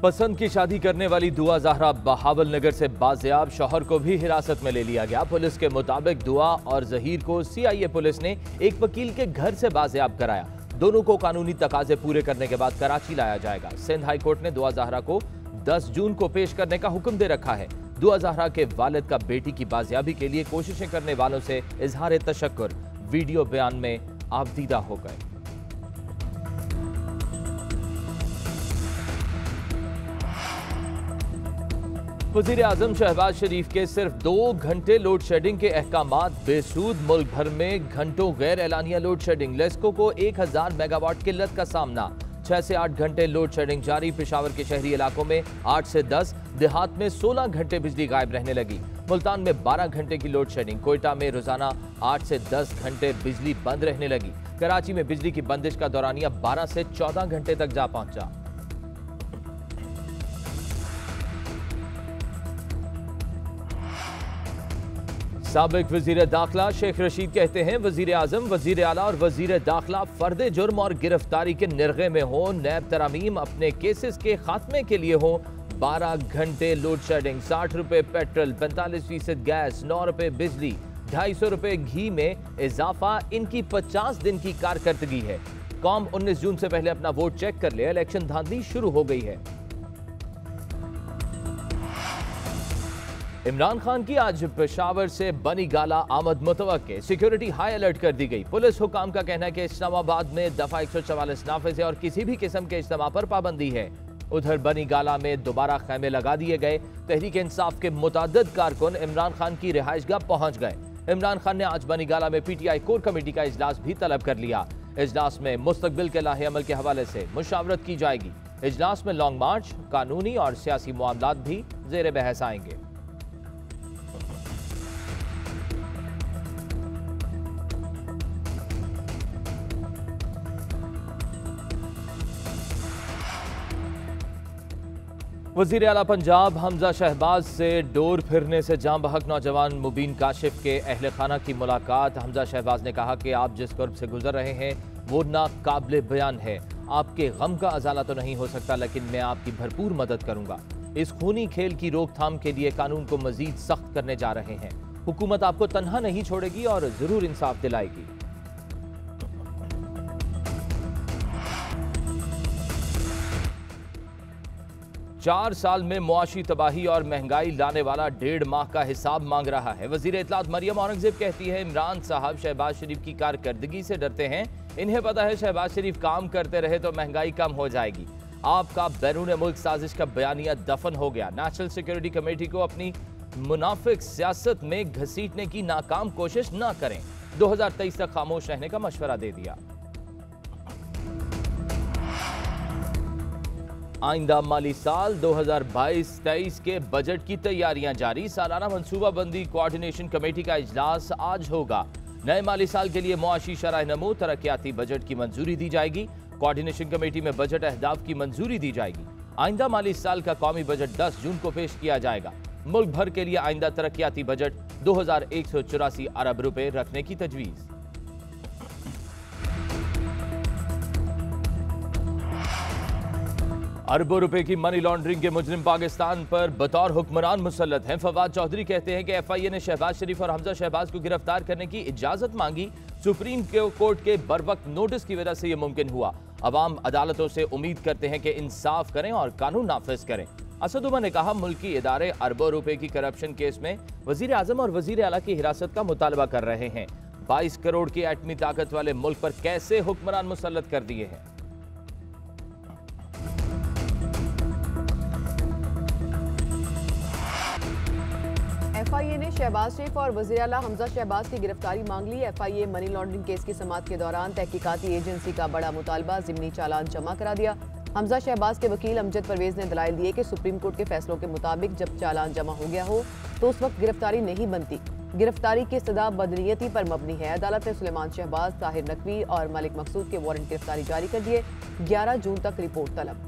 पसंद की शादी करने वाली दुआ जहरा बहावल नगर से बाजियाब, शौहर को भी हिरासत में ले लिया गया। पुलिस के मुताबिक दुआ और जहीर को सीआईए पुलिस ने एक वकील के घर से बाजियाब कराया। दोनों को कानूनी तकाजे पूरे करने के बाद कराची लाया जाएगा। सिंध हाई कोर्ट ने दुआ जहरा को 10 जून को पेश करने का हुक्म दे रखा है। दुआ जहरा के वालिद का बेटी की बाजियाबी के लिए कोशिशें करने वालों से इजहार तशक्कुर वीडियो बयान में आबदीदा हो गए। वज़ीर आज़म शहबाज शरीफ के सिर्फ 2 घंटे लोड शेडिंग के अहकामात बेसूद, मुल्क भर में घंटों गैर एलानिया लोड शेडिंग। लेस्को को 1000 मेगावाट किल्लत का सामना। 6 से 8 घंटे लोड शेडिंग जारी। पेशावर के शहरी इलाकों में 8 से 10, देहात में 16 घंटे बिजली गायब रहने लगी। मुल्तान में 12 घंटे की लोड शेडिंग। कोयटा में रोजाना 8 से 10 घंटे बिजली बंद रहने लगी। कराची में बिजली की बंदिश का दौरानिया 12 से 14 घंटे तक जा पहुंचा। साबिक वजीर दाखिला शेख रशीद कहते हैं, वजीर आजम, वजीर आला और वजीर दाखिला फर्द जुर्म और गिरफ्तारी के निर्गे में हो। नैब तरामीम अपने केसेस के खात्मे के लिए हो। 12 घंटे लोड शेडिंग, 60 रुपए पेट्रोल, 45% गैस, 9 रुपए बिजली, 250 रुपए घी में इजाफा इनकी 50 दिन की कारकर्दगी है। कौम 19 जून से पहले अपना वोट चेक कर ले, इलेक्शन धांधली शुरू हो गई है। इमरान खान की आज पेशावर से बनी गाला आमद मुतवक्के। सिक्योरिटी हाई अलर्ट कर दी गई। पुलिस हुकाम का कहना है कि इस्लामाबाद में दफा 144 नाफिज है और किसी भी किस्म के इज्तिमा पर पाबंदी है। उधर बनी गाला में दोबारा खैमे लगा दिए गए। तहरीक इंसाफ के मुताद्दिद कारकुन इमरान खान की रिहाइशगाह पहुंच गए। इमरान खान ने आज बनी गाला में पीटीआई कोर कमेटी का इजलास भी तलब कर लिया। इजलास में मुस्तकबिल के लाहे अमल के हवाले से मुशावरत की जाएगी। इजलास में लॉन्ग मार्च, कानूनी और सियासी मामलात भी जेर बहस आएंगे। वज़ीर आला पंजाब हमजा शहबाज से डोर फिरने से जाँ बहक नौजवान मुबीन काशिफ के अहल खाना की मुलाकात। हमजा शहबाज ने कहा कि आप जिस कर्ब से गुजर रहे हैं वो नाकाबिल बयान है। आपके गम का अजाला तो नहीं हो सकता, लेकिन मैं आपकी भरपूर मदद करूंगा। इस खूनी खेल की रोकथाम के लिए कानून को मजीद सख्त करने जा रहे हैं। हुकूमत आपको तन्हा नहीं छोड़ेगी और जरूर इंसाफ दिलाएगी। 4 साल में मुआशी तबाही और महंगाई लाने वाला 1.5 माह का हिसाब मांग रहा है। वजीर इत्तलात मरियम औरंगजेब कहती है, इमरान साहब शहबाज शरीफ की कारकर्दगी से डरते हैं। इन्हें पता है शहबाज शरीफ काम करते रहे तो महंगाई कम हो जाएगी। आपका बैरून मुल्क साजिश का बयानिया दफन हो गया। नेशनल सिक्योरिटी कमेटी को अपनी मुनाफिक सियासत में घसीटने की नाकाम कोशिश न करें। 2023 तक खामोश रहने का मशवरा दे दिया। आइंदा माली साल 2022-23 के बजट की तैयारियां जारी। सालाना मनसूबाबंदी कोऑर्डिनेशन कमेटी का इजलास आज होगा। नए माली साल के लिए मुआशी शराह नमू तरक्याती बजट की मंजूरी दी जाएगी। कोऑर्डिनेशन कमेटी में बजट अहदाफ की मंजूरी दी जाएगी। आइंदा माली साल का कौमी बजट 10 जून को पेश किया जाएगा। मुल्क भर के लिए आइंदा तरक्याती बजट 2184 अरब रुपए रखने की तजवीज़। अरबों रुपए की मनी लॉन्ड्रिंग के मुजरिम पाकिस्तान पर बतौर हुक्मरान मुसल्लत हैं। फवाद चौधरी कहते हैं कि एफआईए ने शहबाज शरीफ और हमजा शहबाज को गिरफ्तार करने की इजाजत मांगी। सुप्रीम कोर्ट के बरवक्त नोटिस की वजह से यह मुमकिन हुआ। अवाम अदालतों से उम्मीद करते हैं कि इंसाफ करें और कानून नाफिज करें। असद उमर ने कहा, मुल्की इदारे अरबों रुपए की करप्शन केस में वजीर आजम और वजीर आला की हिरासत का मुतालबा कर रहे हैं। 22 करोड़ की एटमी ताकत वाले मुल्क पर कैसे हुक्मरान मुसल्लत कर दिए हैं। एफआईए ने शहबाज शरीफ और वज़ीर आला हमजा शहबाज की गिरफ्तारी मांग ली। एफआईए मनी लॉन्ड्रिंग केस की समाअत के दौरान तहकीकाती एजेंसी का बड़ा मुतालबा ज़िमनी चालान जमा करा दिया। हमजा शहबाज के वकील अमजद परवेज ने दलाइल दिए कि सुप्रीम कोर्ट के फैसलों के मुताबिक जब चालान जमा हो गया हो तो उस वक्त गिरफ्तारी नहीं बनती। गिरफ्तारी की सदा बदनीयती पर मबनी है। अदालत ने सुलेमान शहबाज, ताहिर नकवी और मलिक मकसूद के वारंट गिरफ्तारी जारी कर दिए। 11 जून तक रिपोर्ट तलब।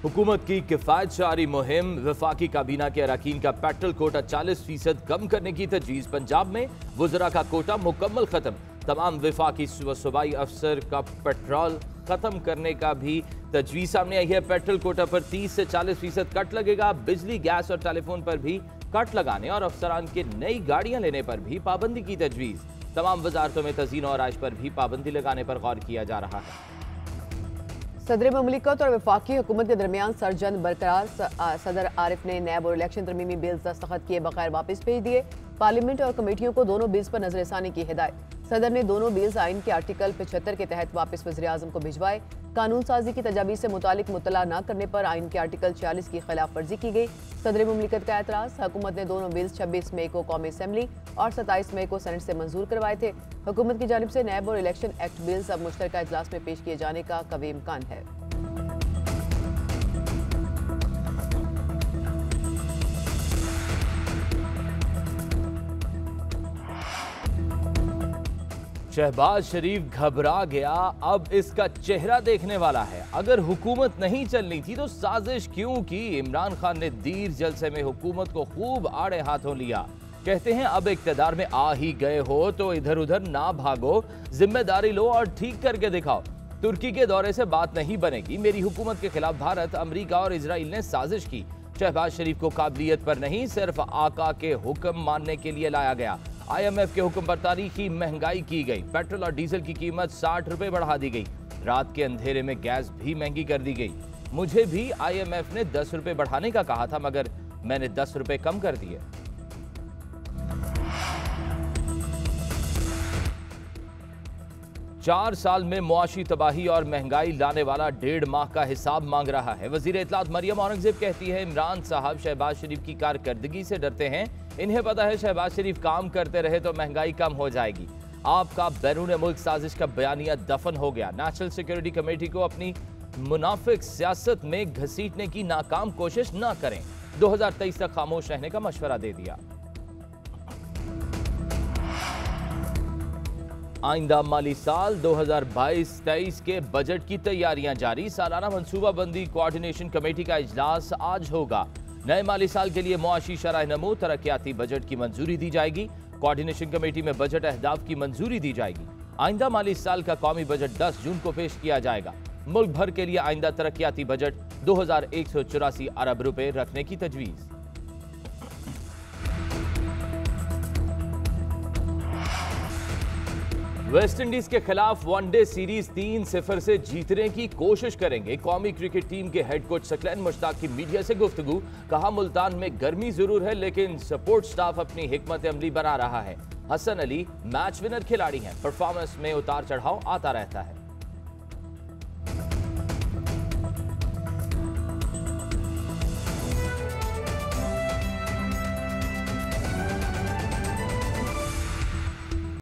हुकूमत की किफायतशारी मुहिम, वफाकी काबीना के अरकान का पेट्रोल कोटा 40% कम करने की तजवीज़। पंजाब में वुज़रा का कोटा मुकम्मल खत्म। तमाम वफाकी सूबाई अफसर का पेट्रोल खत्म करने का भी तजवीज़ सामने आई है। पेट्रोल कोटा पर 30 से 40% कट लगेगा। बिजली, गैस और टेलीफोन पर भी कट लगाने और अफसरान के नई गाड़ियां लेने पर भी पाबंदी की तजवीज़। तमाम वजारतों में तज़ीन और आइश पर भी पाबंदी लगाने पर गौर किया जा रहा है। सदर ममलिकत और वफाकी हुकूमत के दरमियान सरजंद बरकरार। सदर आरिफ ने नैब और इलेक्शन तरमीमी बिल्स दस्तखत किए बगैर वापस भेज दिए। पार्लियामेंट और कमेटियों को दोनों बिल्स पर नजरसानी की हिदायत। सदर ने दोनों बिल्स आइन के आर्टिकल 75 के तहत वापस वज़ीर आज़म को भिजवाए। कानून साजी की तजावीज़ से मुतालिक मुतला न करने पर आइन के आर्टिकल 40 की खिलाफ वर्जी की गई। सदर ममलिकत का एतराज़। हुकूमत ने दोनों बिल्स 26 मई को कौमी असम्बली और 27 मई को सेनेट से मंजूर करवाए थे। हुकूमत की जानिब से नैब और इलेक्शन एक्ट बिल्स अब मुश्तरका इजलास में पेश किए जाने का कवी इम्कान है। शहबाज शरीफ घबरा गया, अब इसका चेहरा देखने वाला है। अगर हुकूमत नहीं चलनी थी तो साजिश क्यों की? इमरान खान ने दीर जलसे में हुकूमत को खूब आड़े हाथों लिया। कहते हैं अब इक्तदार में आ ही गए हो तो इधर उधर ना भागो, जिम्मेदारी लो और ठीक करके दिखाओ। तुर्की के दौरे से बात नहीं बनेगी। मेरी हुकूमत के खिलाफ भारत, अमरीका और इजराइल ने साजिश की। शहबाज शरीफ को काबिलियत पर नहीं, सिर्फ आका के हुक्म मानने के लिए लाया गया। IMF के हुक्म पर तारीखी महंगाई की गई। पेट्रोल और डीजल की कीमत 60 रुपए बढ़ा दी गई। रात के अंधेरे में गैस भी महंगी कर दी गई। मुझे भी IMF ने 10 रुपए बढ़ाने का कहा था, मगर मैंने 10 रुपए कम कर दिए। चार साल में मुआशी तबाही और महंगाई लाने वाला 1.5 माह का हिसाब मांग रहा है। वजीर इत्तलात मरियम औरंगजेब कहती है, इमरान साहब शहबाज शरीफ की कारकर्दगी से डरते हैं। इन्हें पता है शहबाज शरीफ काम करते रहे तो महंगाई कम हो जाएगी। आपका बैरून मुल्क साजिश का बयानिया दफन हो गया। नेशनल सिक्योरिटी कमेटी को अपनी मुनाफिक सियासत में घसीटने की नाकाम कोशिश न करें। 2023 तक खामोश रहने का मशवरा दे दिया। आइंदा माली साल 2022-23 के बजट की तैयारियां जारी। सालाना मनसूबाबंदी कोऑर्डिनेशन कमेटी का इजलास आज होगा। नए माली साल के लिए मुआशी शरह नमू, तरक्याती बजट की मंजूरी दी जाएगी। कोऑर्डिनेशन कमेटी में बजट अहदाफ की मंजूरी दी जाएगी। आइंदा माली साल का कौमी बजट 10 जून को पेश किया जाएगा। मुल्क भर के लिए आइंदा तरक्याती बजट 2184 अरब रुपए रखने की तजवीज़। वेस्ट इंडीज के खिलाफ वनडे सीरीज 3-0 से जीतने की कोशिश करेंगे। कौमी क्रिकेट टीम के हेड कोच सकलैन मुश्ताक की मीडिया से गुफ्तगू। कहा, मुल्तान में गर्मी जरूर है लेकिन सपोर्ट स्टाफ अपनी हिकमत अमली बना रहा है। हसन अली मैच विनर खिलाड़ी हैं। परफॉर्मेंस में उतार चढ़ाव आता रहता है।